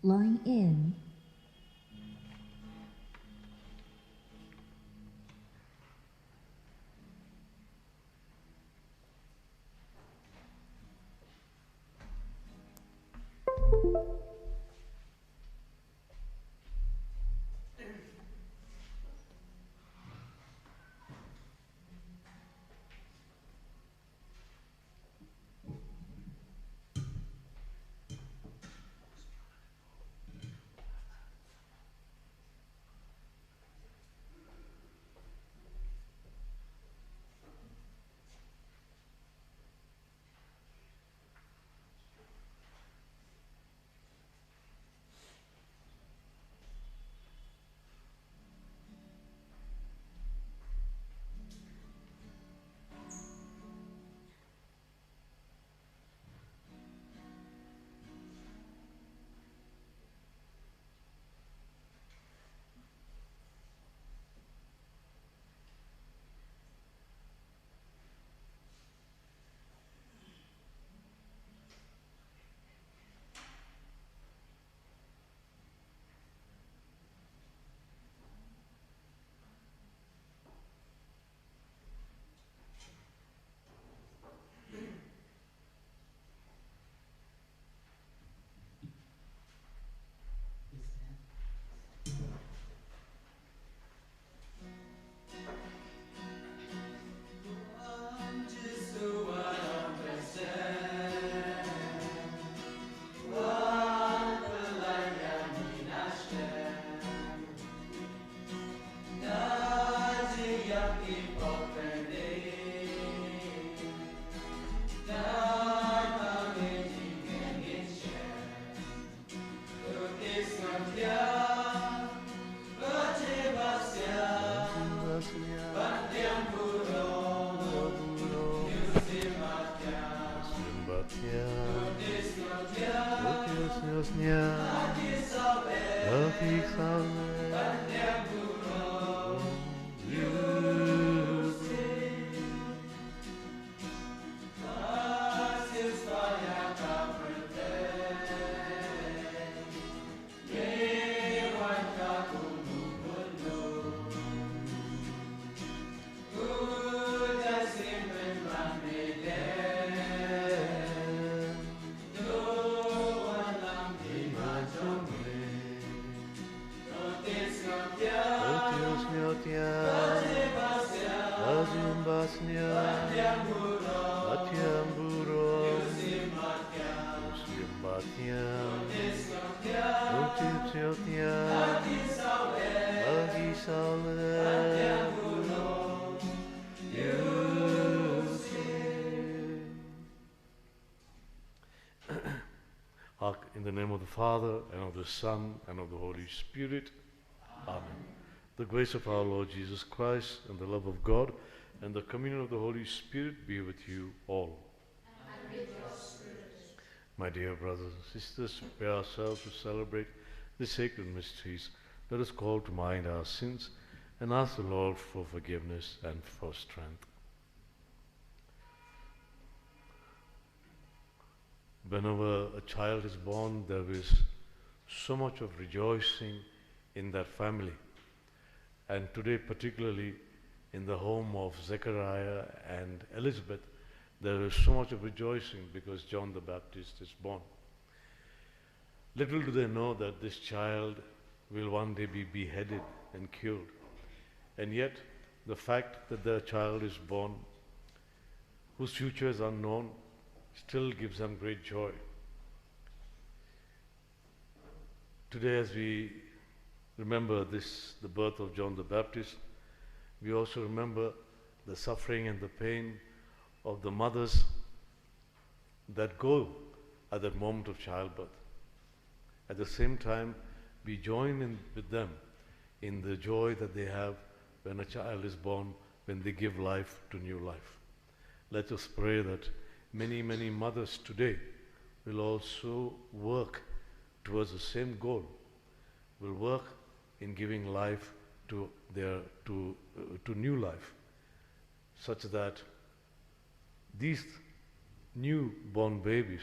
lying in, In the name of the Father, and of the Son, and of the Holy Spirit. Amen. The grace of our Lord Jesus Christ, and the love of God, and the communion of the Holy Spirit be with you all. And with your spirit. My dear brothers and sisters, prepare ourselves to celebrate the sacred mysteries. Let us call to mind our sins and ask the Lord for forgiveness and for strength. Whenever a child is born, there is so much of rejoicing in that family. And today, particularly in the home of Zechariah and Elizabeth, there is so much of rejoicing because John the Baptist is born. Little do they know that this child will one day be beheaded and killed. And yet, the fact that their child is born, whose future is unknown, still gives them great joy. Today, as we remember the birth of John the Baptist, we also remember the suffering and the pain of the mothers that go at that moment of childbirth. At the same time, we join in with them in the joy that they have when a child is born, when they give life to new life. Let us pray that many, many mothers today will also work towards the same goal, will work in giving life to new life, such that these newborn babies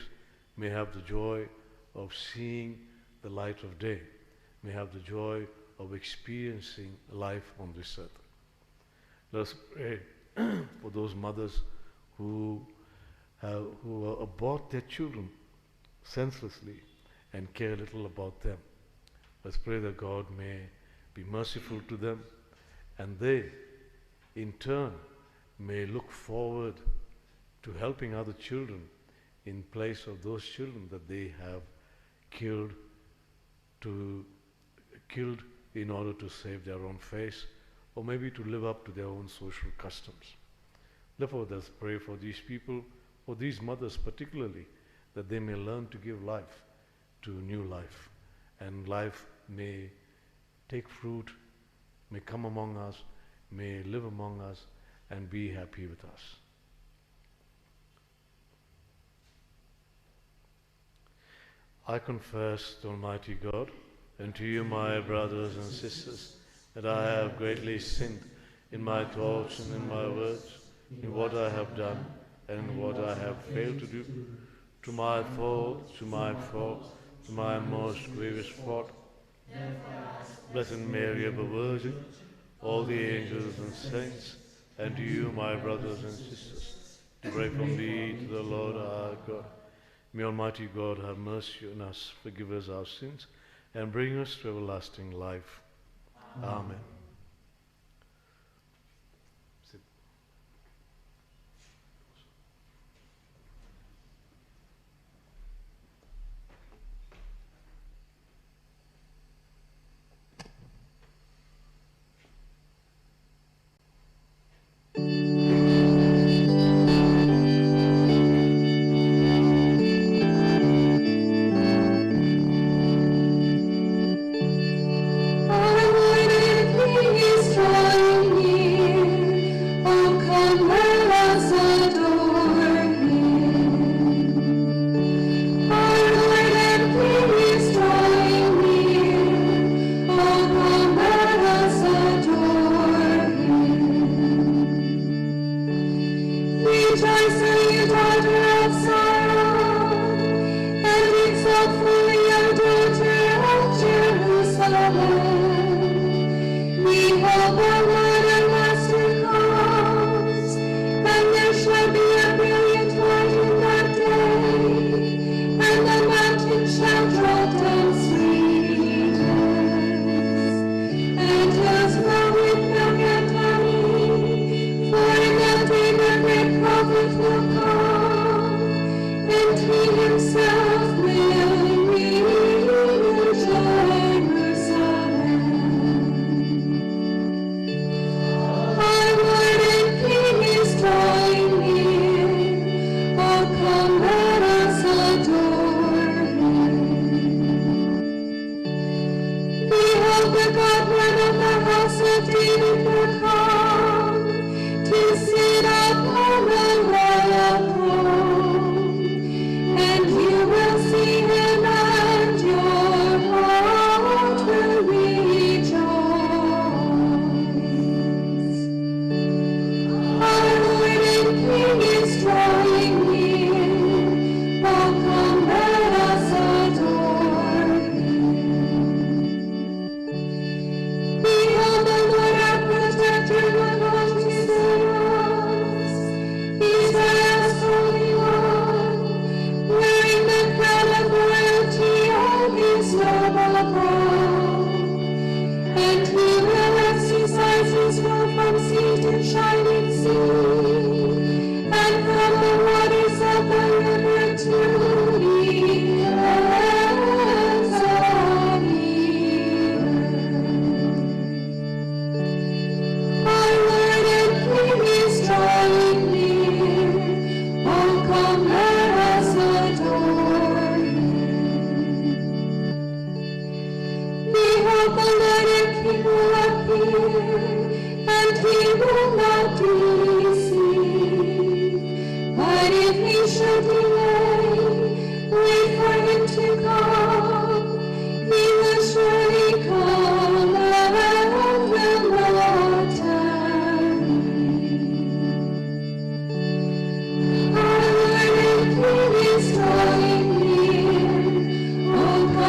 may have the joy of seeing the light of day, may have the joy of experiencing life on this earth. Let us pray for those mothers who abort their children senselessly and care little about them. Let's pray that God may be merciful to them, and they, in turn, may look forward to helping other children in place of those children that they have killed in order to save their own face, or maybe to live up to their own social customs. Therefore, let's pray for these people, for these mothers particularly, that they may learn to give life to new life, and life may take fruit, may come among us, may live among us, and be happy with us. I confess to Almighty God and to you, my brothers and sisters, that I have greatly sinned in my thoughts and in my words, in what I have done and what I have failed to do, to my fault, to my most grievous fault. Blessed Mary, ever Virgin, all the angels and saints, and to you, my brothers and sisters, to pray for me to the Lord our God. May Almighty God have mercy on us, forgive us our sins, and bring us to everlasting life. Amen. Sit.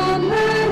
Come,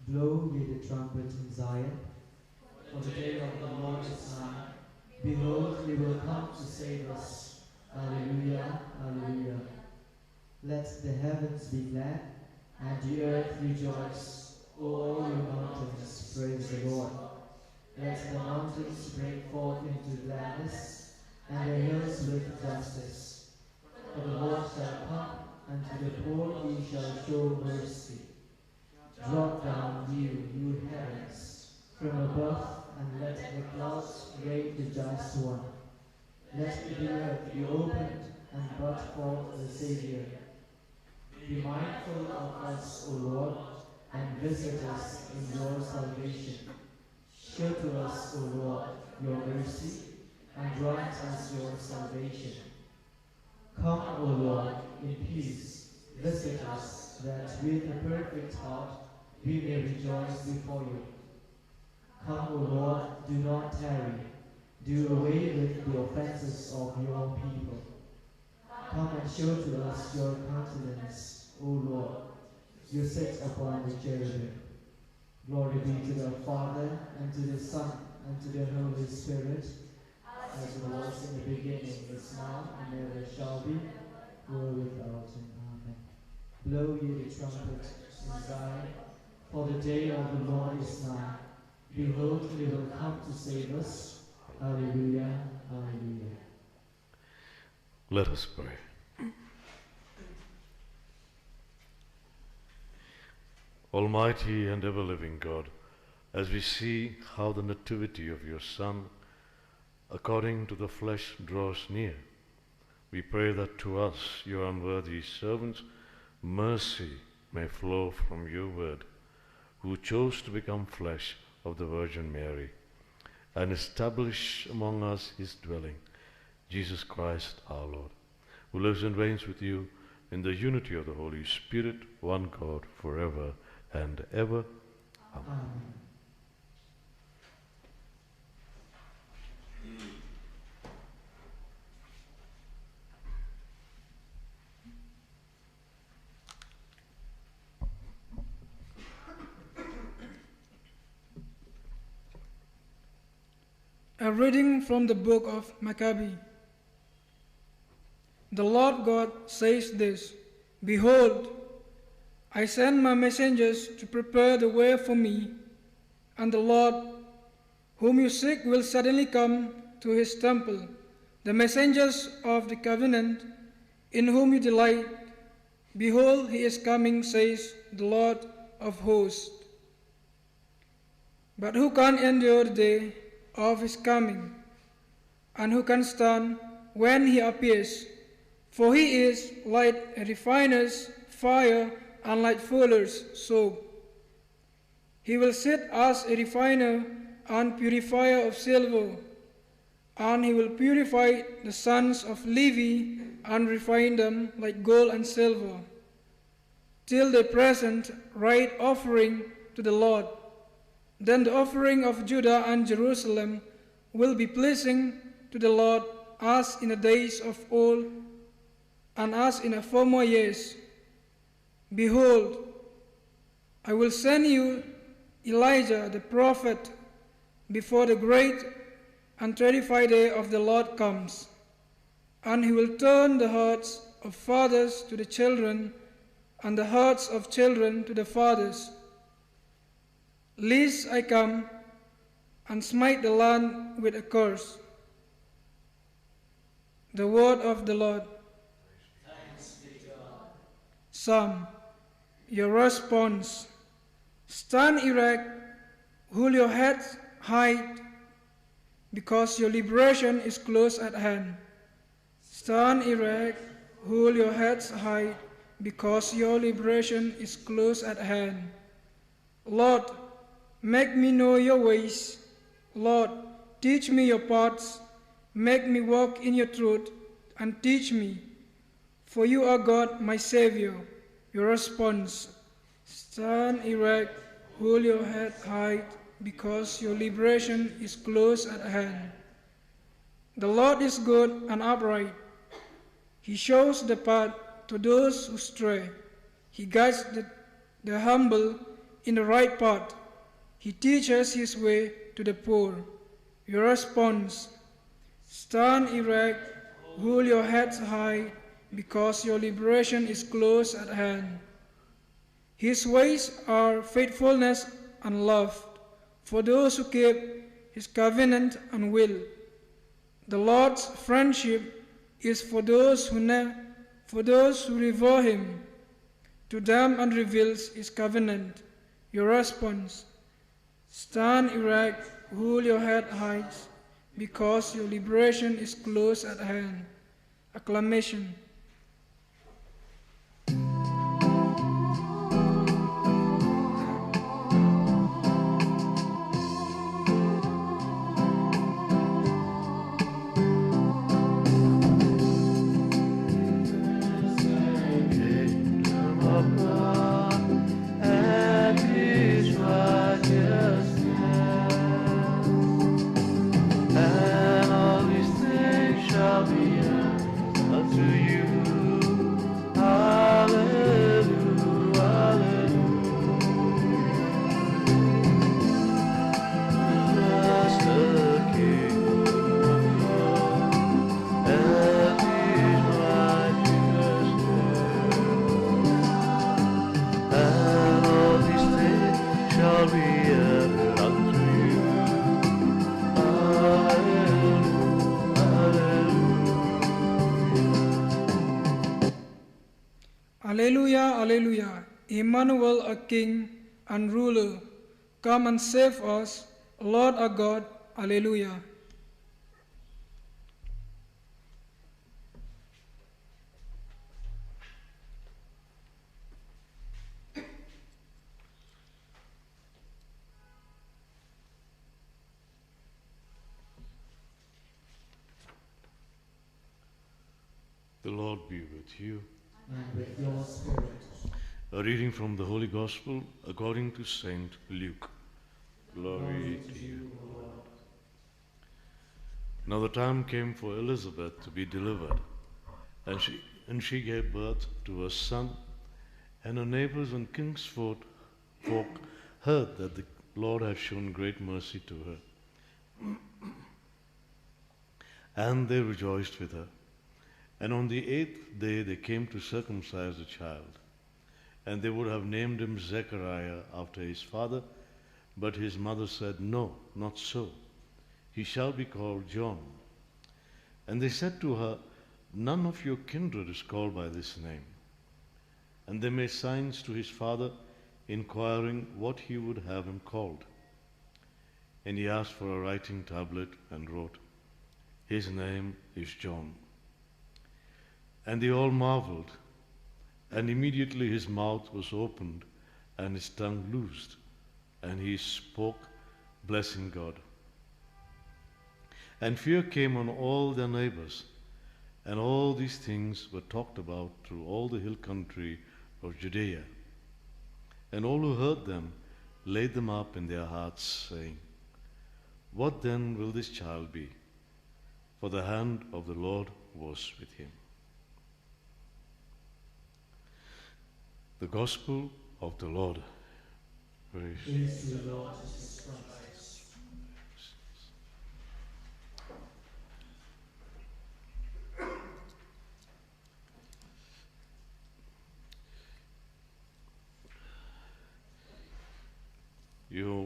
Blow ye the trumpet in Zion, for the day of the Lord is nigh. Behold, he will come to save us. Alleluia, alleluia. Let the heavens be glad, and the earth rejoice. O all you mountains, praise the Lord. Let the mountains break forth into gladness, and the hills with justice. For the Lord shall come, and to the poor he shall show mercy. Drop down dew, you heavens, from above, and let the clouds rate the just one. Let the earth be opened, and brought forth the Savior. Be mindful of us, O Lord, and visit us in your salvation. Show to us, O Lord, your mercy, and grant us your salvation. Come, O Lord, in peace, visit us, that with a perfect heart we may rejoice before you. Come, O Lord, do not tarry. Do away with the offenses of your people. Come and show to us your countenance, O Lord. You sit upon the cherubim. Glory be to the Father, and to the Son, and to the Holy Spirit, as it was in the beginning, is now, and ever shall be, world without end. Amen. Blow ye the trumpet in Zion, for the day of the Lord is nigh. Behold, he will come to save us. Alleluia, alleluia. Let us pray. Almighty and ever-living God, as we see how the nativity of your Son, according to the flesh, draws near, we pray that to us, your unworthy servants, mercy may flow from your word, who chose to become flesh of the Virgin Mary, and establish among us his dwelling, Jesus Christ our Lord, who lives and reigns with you in the unity of the Holy Spirit, one God, forever and ever. Amen. Amen. A reading from the book of Maccabee. The Lord God says this, Behold, I send my messengers to prepare the way for me, and the Lord, whom you seek, will suddenly come to his temple, the messengers of the covenant, in whom you delight. Behold, he is coming, says the Lord of hosts. But who can endure the day of his coming, and who can stand when he appears? For he is like a refiner's fire and like fuller's soap. He will sit as a refiner and purifier of silver, and he will purify the sons of Levi and refine them like gold and silver, till they present right offering to the Lord. Then the offering of Judah and Jerusalem will be pleasing to the Lord, as in the days of old and as in the former years. Behold, I will send you Elijah the prophet before the great and terrified day of the Lord comes, and he will turn the hearts of fathers to the children, and the hearts of children to the fathers, lest I come and smite the land with a curse. The word of the Lord. Thanks be to God. Psalm. Your response. Stand erect, hold your heads high, because your liberation is close at hand. Stand erect, hold your heads high, because your liberation is close at hand. Lord, make me know your ways. Lord, Teach me your paths, make me walk in your truth, and teach me. For you are God, my Savior. Your response: stand erect, hold your head high, because your liberation is close at hand. The Lord is good and upright. He shows the path to those who stray. He guides the humble in the right path. He teaches his way to the poor. Your response: stand erect, hold your heads high, because your liberation is close at hand. His ways are faithfulness and love for those who keep his covenant and will. The Lord's friendship is for those who revere him. To them and reveals his covenant. Your response: stand erect, hold your head high, because your liberation is close at hand. Acclamation. Alleluia, Alleluia, Emmanuel, a King and ruler, come and save us, Lord our God, Alleluia. The Lord be with you. And with your spirit. A reading from the Holy Gospel according to Saint Luke. Glory to you, Lord. Now the time came for Elizabeth to be delivered, and she gave birth to a son, and her neighbors and kinsfolk heard that the Lord had shown great mercy to her. And they rejoiced with her. And on the 8th day they came to circumcise the child. And they would have named him Zechariah after his father, but his mother said, "No, not so. He shall be called John." And they said to her, "None of your kindred is called by this name." And they made signs to his father, inquiring what he would have him called. And he asked for a writing tablet and wrote, "His name is John." And they all marveled. And immediately his mouth was opened and his tongue loosed, and he spoke, blessing God. And fear came on all their neighbors, and all these things were talked about through all the hill country of Judea. And all who heard them laid them up in their hearts, saying, "What then will this child be?" For the hand of the Lord was with him. The Gospel of the Lord. Praise to the Lord Jesus Christ.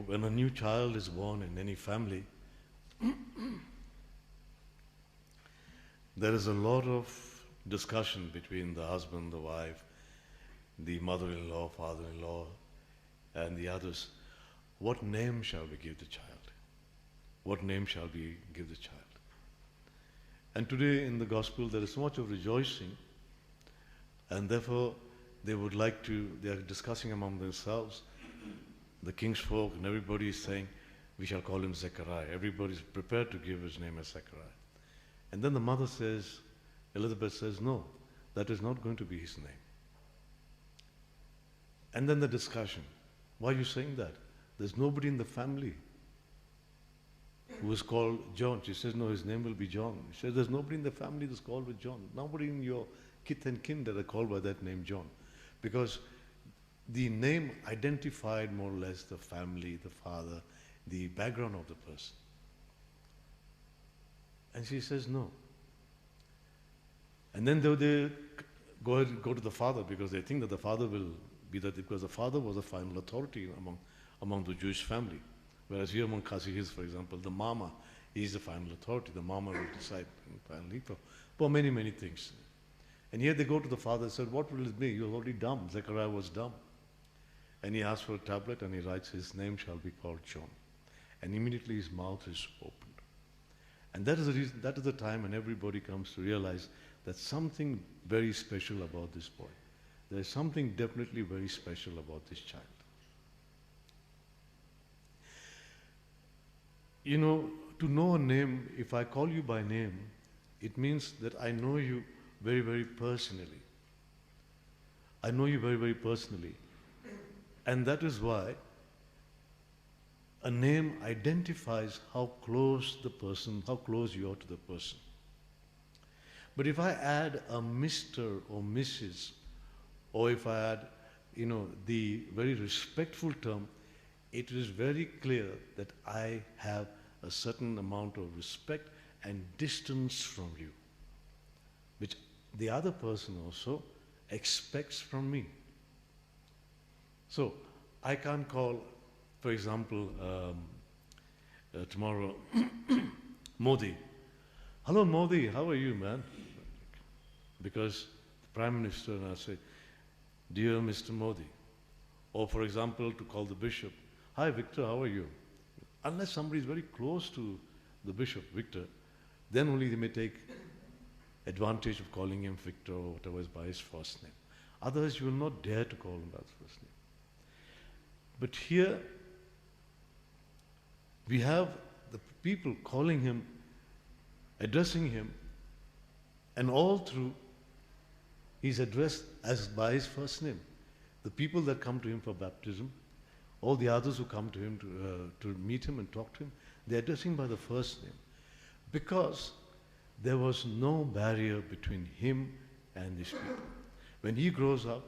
When a new child is born in any family, there is a lot of discussion between the husband, the wife, the mother-in-law, father-in-law, and the others. What name shall we give the child? What name shall we give the child? And today in the Gospel there is so much of rejoicing, and therefore they are discussing among themselves, the king's folk and everybody is saying, we shall call him Zechariah. Everybody's prepared to give his name as Zechariah. And then the mother says, Elizabeth says, no, that is not going to be his name. And then the discussion, why are you saying that? There's nobody in the family who is called John. She says, no, his name will be John. She says, there's nobody in the family that's called with John. Nobody in your kith and kin that are called by that name John. Because the name identified more or less the family, the father, the background of the person. And she says, no. And then they go to the father because they think that the father will be that, because the father was a final authority among the Jewish family. Whereas here among Khazis, for example, the mama is the final authority. The mama will decide finally for many, many things. And here they go to the father and said, what will it be? You're already dumb. Zechariah was dumb. And he asks for a tablet and he writes, his name shall be called John. And immediately his mouth is opened. And that is the reason, that is the time when everybody comes to realize that something very special about this boy. There is something definitely very special about this child. You know, to know a name, if I call you by name, it means that I know you very, very personally. I know you very, very personally. And that is why a name identifies how close the person, how close you are to the person. But if I add a Mr. or Mrs., or if I add, the very respectful term, it is very clear that I have a certain amount of respect and distance from you, which the other person also expects from me. So I can't call, for example, tomorrow, Modi. Hello, Modi, how are you, man? Because the Prime Minister and I say, dear Mr. Modi. Or, for example, to call the bishop, hi, Victor, how are you? Unless somebody is very close to the bishop, Victor, then only they may take advantage of calling him Victor or whatever is by his first name. Otherwise, you will not dare to call him by his first name. But here, we have the people calling him, addressing him, and all through, he's addressed as by his first name. The people that come to him for baptism, all the others who come to him to meet him and talk to him, they address him by the first name. Because there was no barrier between him and these people. When he grows up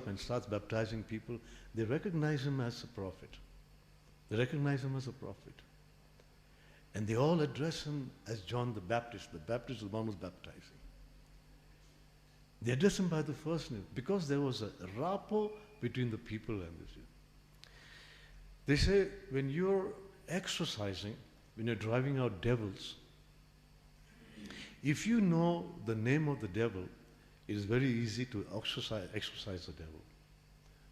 and starts baptizing people, they recognize him as a prophet. They recognize him as a prophet. And they all address him as John the Baptist. The Baptist is the one who's baptizing. They address him by the first name because there was a rapport between the people and the Jew. They say when you're exorcising, when you're driving out devils, if you know the name of the devil, it is very easy to exorcise the devil.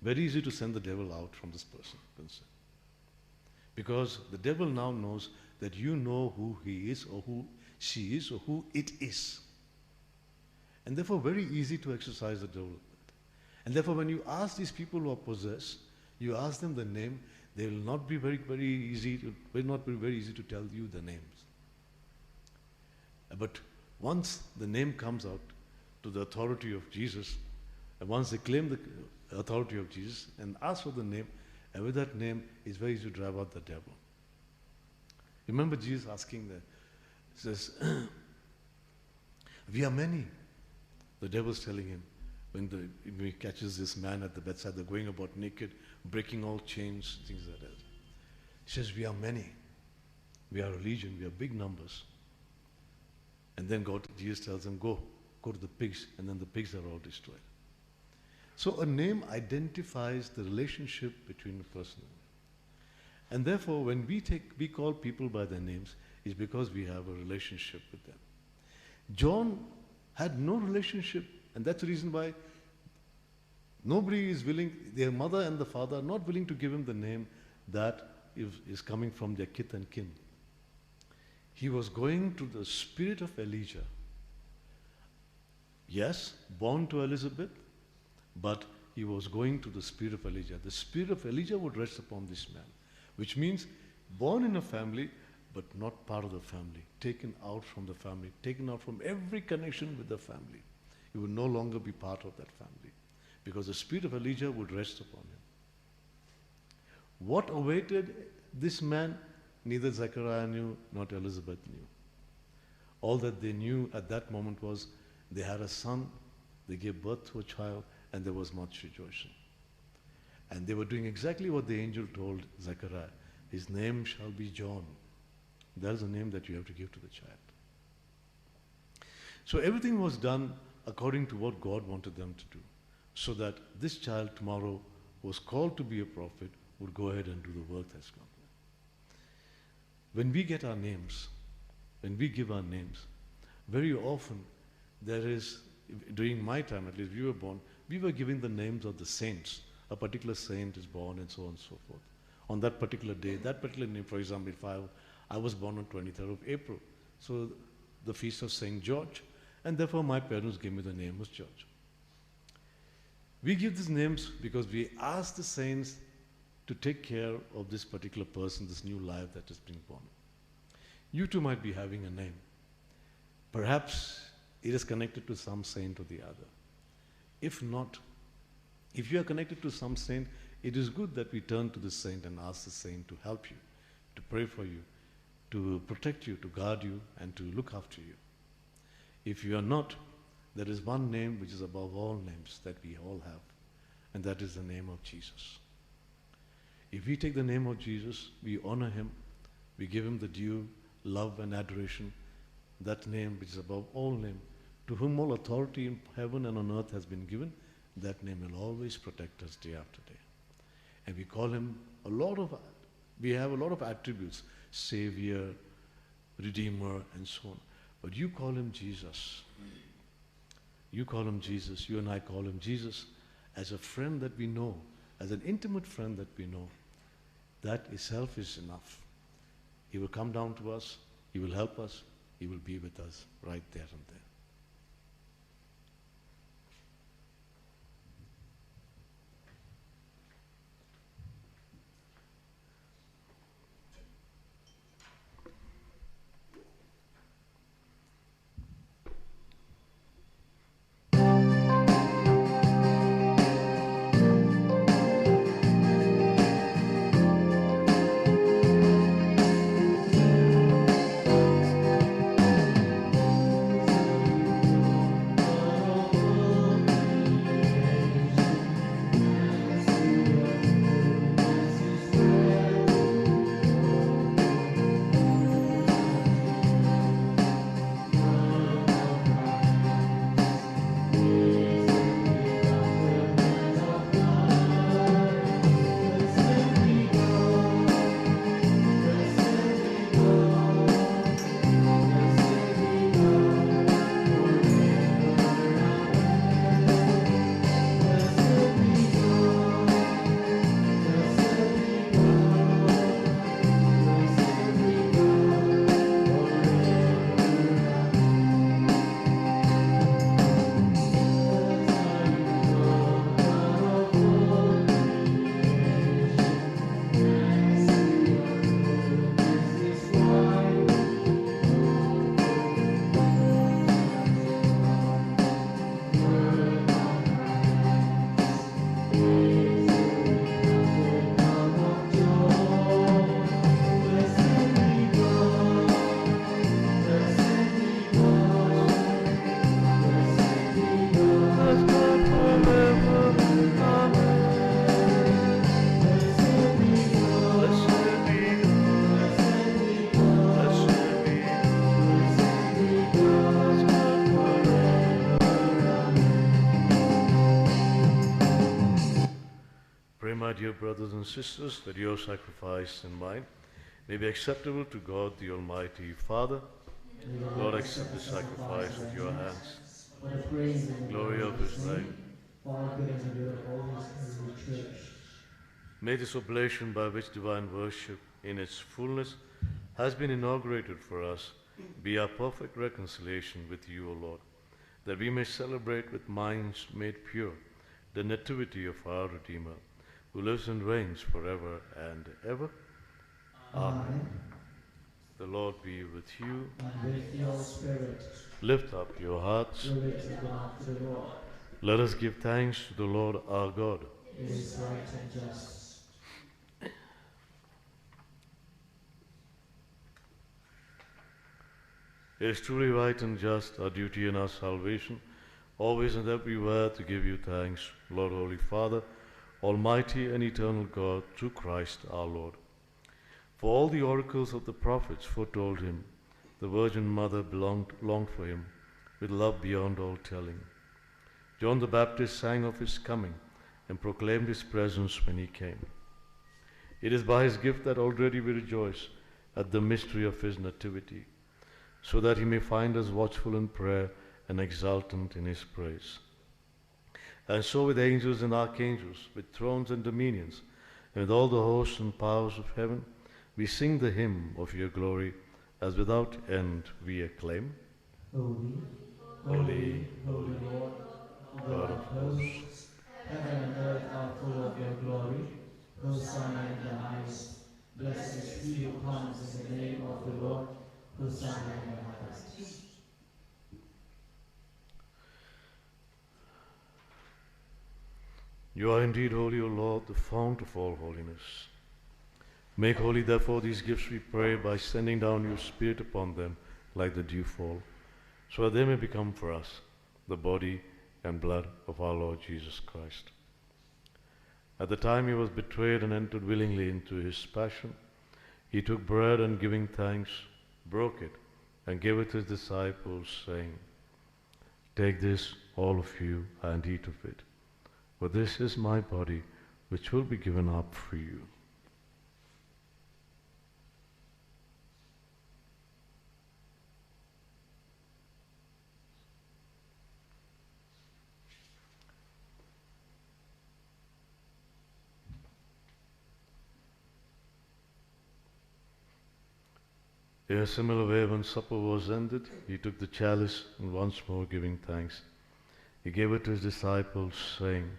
Very easy to send the devil out from this person. Because the devil now knows that you know who he is or who she is or who it is. And therefore very easy to exorcise the devil. And therefore when you ask these people who are possessed, you ask them the name, they will not be very easy to tell you the names. But once the name comes out to the authority of Jesus, and once they claim the authority of Jesus and ask for the name, and with that name, it's very easy to drive out the devil. Remember Jesus asking he says, we are many. The devil's telling him, when he catches this man at the bedside, they're going about naked, breaking all chains, things like that. He says, we are many. We are a legion, we are big numbers. And then Jesus tells them, go to the pigs, and then the pigs are all destroyed. So a name identifies the relationship between a person. And therefore, when we call people by their names, it's because we have a relationship with them. John had no relationship, and that's the reason why nobody is willing, their mother and the father are not willing to give him the name that is coming from their kith and kin. He was going to the spirit of Elijah. Yes, born to Elizabeth, but he was going to the spirit of Elijah. The spirit of Elijah would rest upon this man. which means born in a family but not part of the family, taken out from the family, taken out from every connection with the family. He would no longer be part of that family because the spirit of Elijah would rest upon him. What awaited this man, neither Zechariah knew, nor Elizabeth knew. All that they knew at that moment was they had a son, they gave birth to a child, and there was much rejoicing. And they were doing exactly what the angel told Zechariah. His name shall be John. That is the name that you have to give to the child. So everything was done according to what God wanted them to do, so that this child tomorrow was called to be a prophet, would go ahead and do the work that's come. When we get our names, when we give our names, very often there is, during my time at least, we were born, we were giving the names of the saints. A particular saint is born and so on and so forth. On that particular day, that particular name, for example, if I was born on 23rd of April, so the feast of Saint George, and therefore my parents gave me the name of George. We give these names because we ask the saints to take care of this particular person, this new life that is being born. You too might be having a name. Perhaps it is connected to some saint or the other. If not, if you are connected to some saint, it is good that we turn to the saint and ask the saint to help you, to pray for you, to protect you, to guard you, and to look after you. If you are not, there is one name which is above all names that we all have, and that is the name of Jesus. If we take the name of Jesus, we honor him, we give him the due love and adoration, that name which is above all name, to whom all authority in heaven and on earth has been given, that name will always protect us day after day. And we call him we have a lot of attributes, Savior, Redeemer, and so on. But you call him Jesus. You call him Jesus, you and I call him Jesus, as a friend that we know, as an intimate friend that we know. That itself is enough. He will come down to us, he will help us, he will be with us right there and there. My dear brothers and sisters, that your sacrifice and mine may be acceptable to God the Almighty Father. Lord, accept the sacrifice at your hands, for the praise and glory of his name. for our good and the good of all his holy church. May this oblation by which divine worship in its fullness has been inaugurated for us be our perfect reconciliation with you, O Lord, that we may celebrate with minds made pure the nativity of our Redeemer, who lives and reigns forever and ever. Amen. The Lord be with you. And with your spirit, Lift up your hearts. we lift them up to the Lord. Let us give thanks to the Lord our God. It is right and just. It is truly right and just, our duty and our salvation, always and everywhere to give you thanks, Lord, Holy Father, Almighty and eternal God, through Christ our Lord. For all the oracles of the prophets foretold him, the Virgin Mother longed for him, with love beyond all telling. John the Baptist sang of his coming and proclaimed his presence when he came. It is by his gift that already we rejoice at the mystery of his nativity, so that he may find us watchful in prayer and exultant in his praise. And so with angels and archangels, with thrones and dominions, and with all the hosts and powers of heaven, we sing the hymn of your glory, as without end we acclaim. Holy, Holy, holy Lord, God of hosts, heaven and earth are full of your glory. Hosanna in the highest. Blessed is he who comes in the name of the Lord. Hosanna in the highest. You are indeed holy, O Lord, the fount of all holiness. Make holy, therefore, these gifts, we pray, by sending down your Spirit upon them like the dewfall, so that they may become for us the body and blood of our Lord Jesus Christ. At the time he was betrayed and entered willingly into his passion, he took bread and, giving thanks, broke it and gave it to his disciples, saying, "Take this, all of you, and eat of it, for this is my body, which will be given up for you." In a similar way, when supper was ended, he took the chalice, and once more giving thanks, he gave it to his disciples, saying,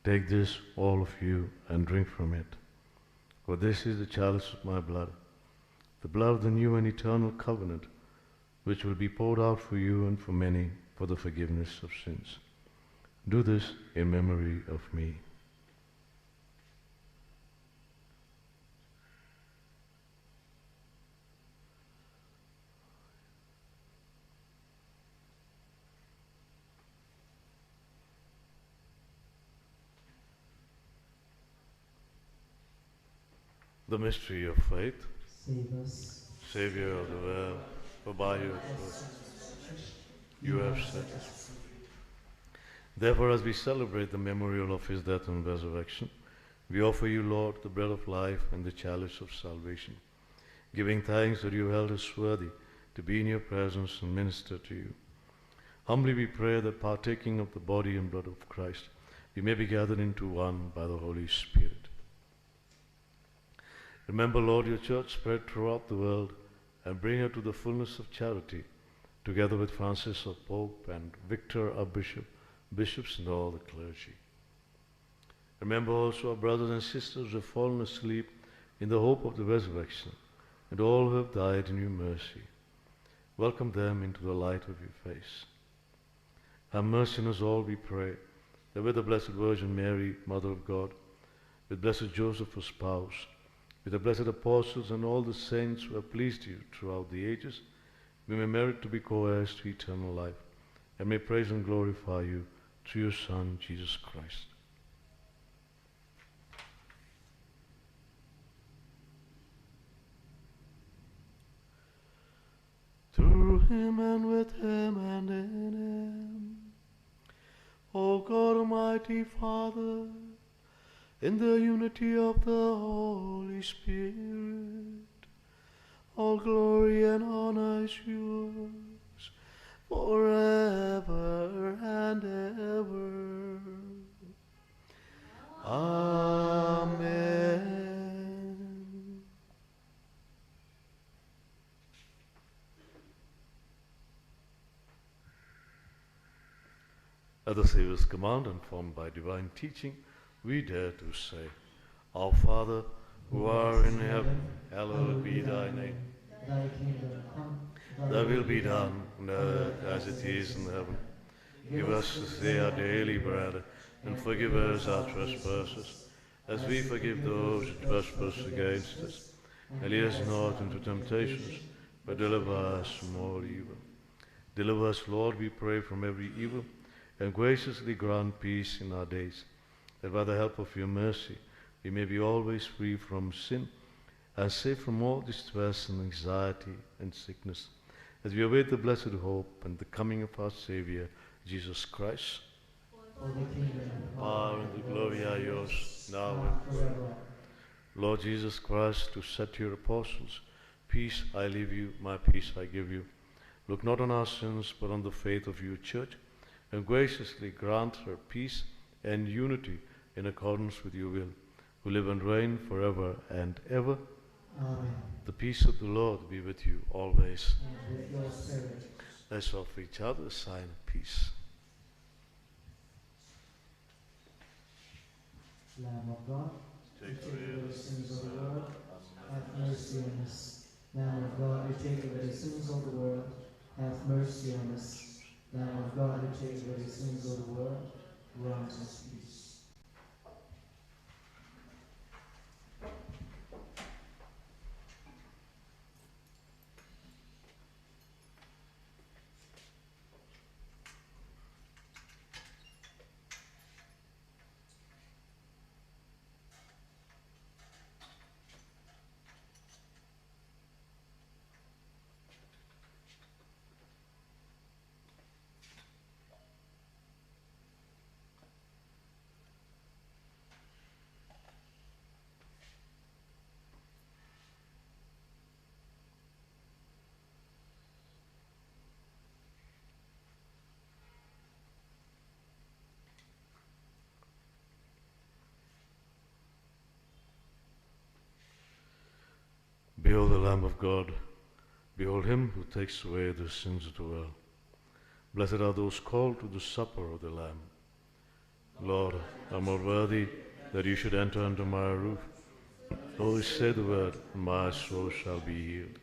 "Take this, all of you, and drink from it, for this is the chalice of my blood, the blood of the new and eternal covenant, which will be poured out for you and for many for the forgiveness of sins. Do this in memory of me." The mystery of faith. Save us. Savior of the world, for by your cross you have set us free. Therefore, as we celebrate the memorial of his death and resurrection, we offer you, Lord, the bread of life and the chalice of salvation, giving thanks that you held us worthy to be in your presence and minister to you. Humbly we pray that, partaking of the body and blood of Christ, we may be gathered into one by the Holy Spirit. Remember, Lord, your church spread throughout the world, and bring her to the fullness of charity, together with Francis our Pope and Victor our Bishop, bishops and all the clergy. Remember also our brothers and sisters who have fallen asleep in the hope of the resurrection, and all who have died in your mercy. Welcome them into the light of your face. Have mercy on us all, we pray, that with the Blessed Virgin Mary, Mother of God, with blessed Joseph her spouse, with the blessed apostles and all the saints who have pleased you throughout the ages, we may merit to be co-heirs to eternal life, and may praise and glorify you through your Son, Jesus Christ. Through him and with him and in him, O God, Almighty Father, in the unity of the Holy Spirit, all glory and honor is yours forever and ever. Amen. At the Savior's command, and formed by divine teaching, we dare to say, Our Father, who art in heaven, hallowed be thy name. Thy kingdom come, Thy will be done on earth as it is in heaven. Give us this day our daily bread, and forgive us our trespasses, as we forgive those who trespass against us. And lead us not into temptations, but deliver us from all evil. Deliver us, Lord, we pray, from every evil, and graciously grant peace in our days, that by the help of your mercy we may be always free from sin, and safe from all distress and anxiety and sickness, as we await the blessed hope and the coming of our Saviour, Jesus Christ. for the kingdom and Power and the glory are yours, now and forever. Lord Jesus Christ, who said to your apostles, peace I leave you, my peace I give you. Look not on our sins, but on the faith of your church, and graciously grant her peace and unity in accordance with your will, who live and reign forever and ever. Amen. The peace of the Lord be with you always. And with your spirit. Let's offer each other a sign of peace. Lamb of God, Take you take away the sins of the world, have mercy on us. Lamb of God, you take away the sins of the world, have mercy on us. Lamb of God, you take away the sins of the world, grant us peace. Behold the Lamb of God. Behold him who takes away the sins of the world. Blessed are those called to the supper of the Lamb. Lord, I am not worthy that you should enter under my roof. Only say the word, and my soul shall be healed.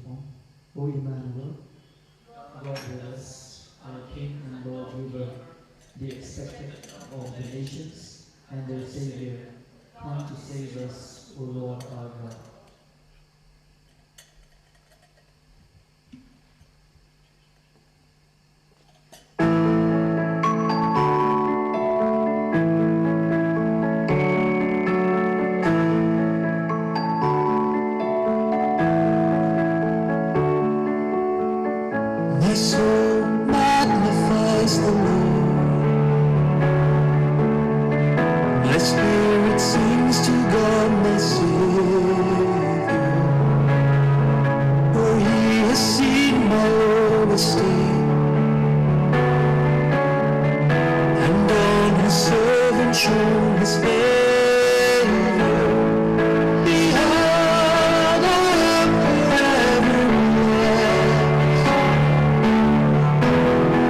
form. O Emmanuel, God with us, our King and Lord giver, the expected of the nations and their Savior, come to save us, O Lord our God. My soul magnifies the Lord. My spirit sings to God my Savior. For he has seen my lowest state, and on his servant shown his favor. Behold, I am forever blessed.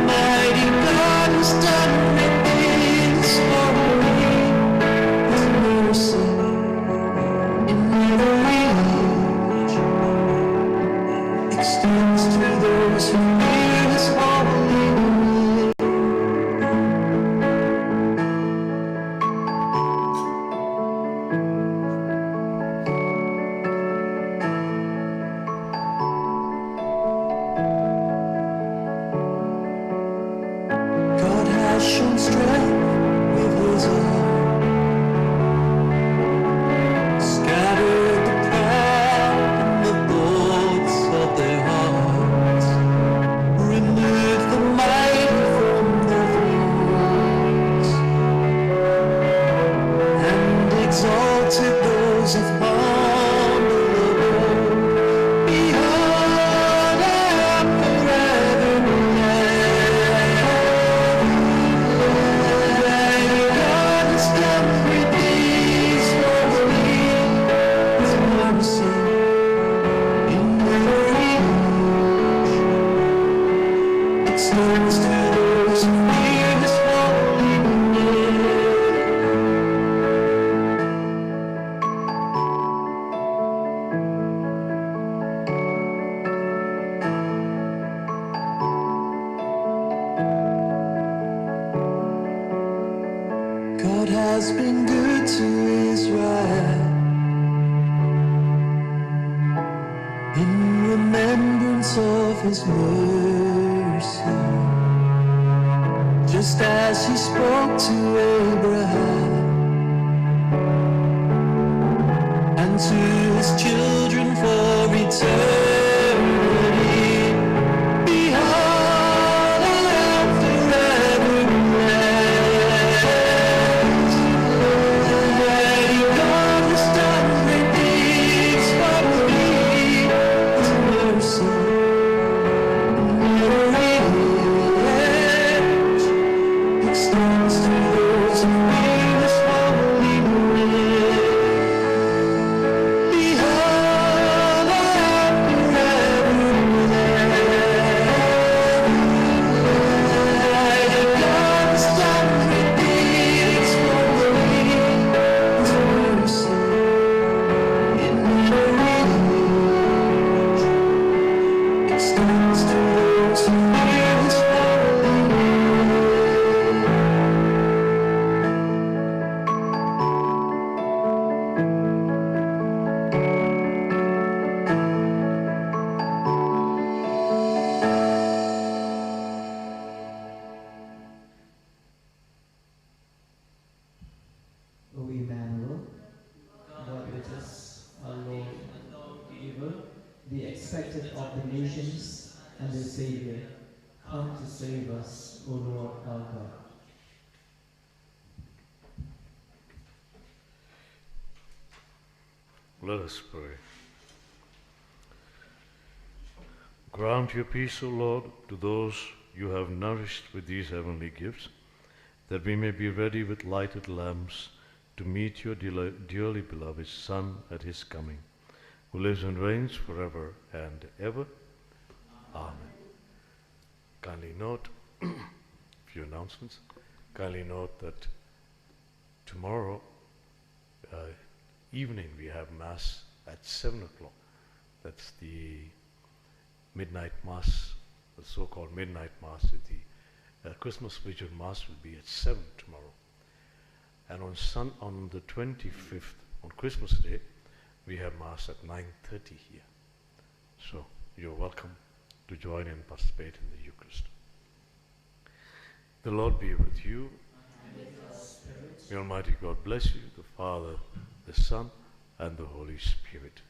Mighty God has done great things for me. His mercy in every age extends to those who fear his holy name. God has shown strength with his arm, scattered the proud in the thoughts of their hearts, removed the mighty from their thrones, and exalted those of humble abode. Behold, I am forever blessed. God has done great things for me. His mercy in every age extends to those who fear his holy name. God has been good to Israel in remembrance of his mercy, just as he spoke to Abraham and to his children for eternity. Behold, I am forever blessed. Mighty God has done great things for me. His mercy in every age extends to those who fear his holy name. Behold, I am forever blessed. God has done great things for me. His mercy in every age extends to those who fear his holy name. O Emmanuel, God with us, our Lord and giver, the expected of the nations and their Savior, come to save us, O Lord our God. Let us pray. Grant your peace, O Lord, to those you have nourished with these heavenly gifts, that we may be ready with lighted lamps to meet your dearly beloved Son at his coming, who lives and reigns forever and ever. Amen. Kindly note, a few announcements. Kindly note that tomorrow evening we have Mass at 7 o'clock. That's the midnight Mass, the so-called midnight Mass. The Christmas Vigil Mass will be at 7 tomorrow. And on the 25th, on Christmas Day, we have Mass at 9:30 here. So you're welcome to join and participate in the Eucharist. The Lord be with you. And with your spirit. May Almighty God bless you, the Father, the Son, and the Holy Spirit.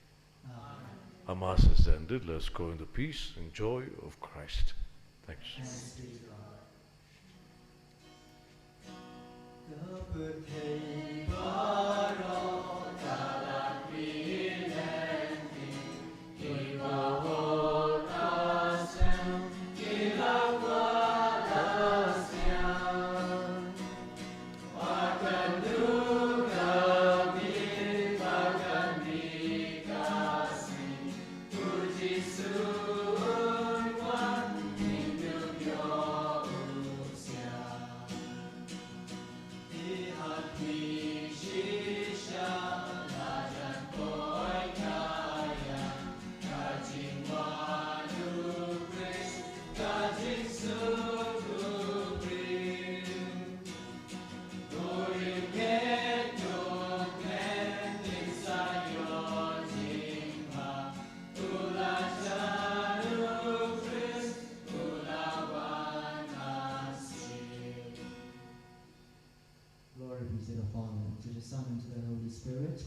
Amen. Our Mass is ended. Let us go in the peace and joy of Christ. Thanks. Thanks be to God. Kapag baro dalat bilendi, ibawot asem, ilawat asem. Makan duga bin, makan dikasih, puji suwan, hidup yo usia. Hati shisha lajan koi kaya, kajing wadu kris, kajing suku krim. Goyim ketuk nenting sayon jingha, ulajan kris, ulawan nasib. Glory be to the Father, to the Son, and to the Holy Spirit.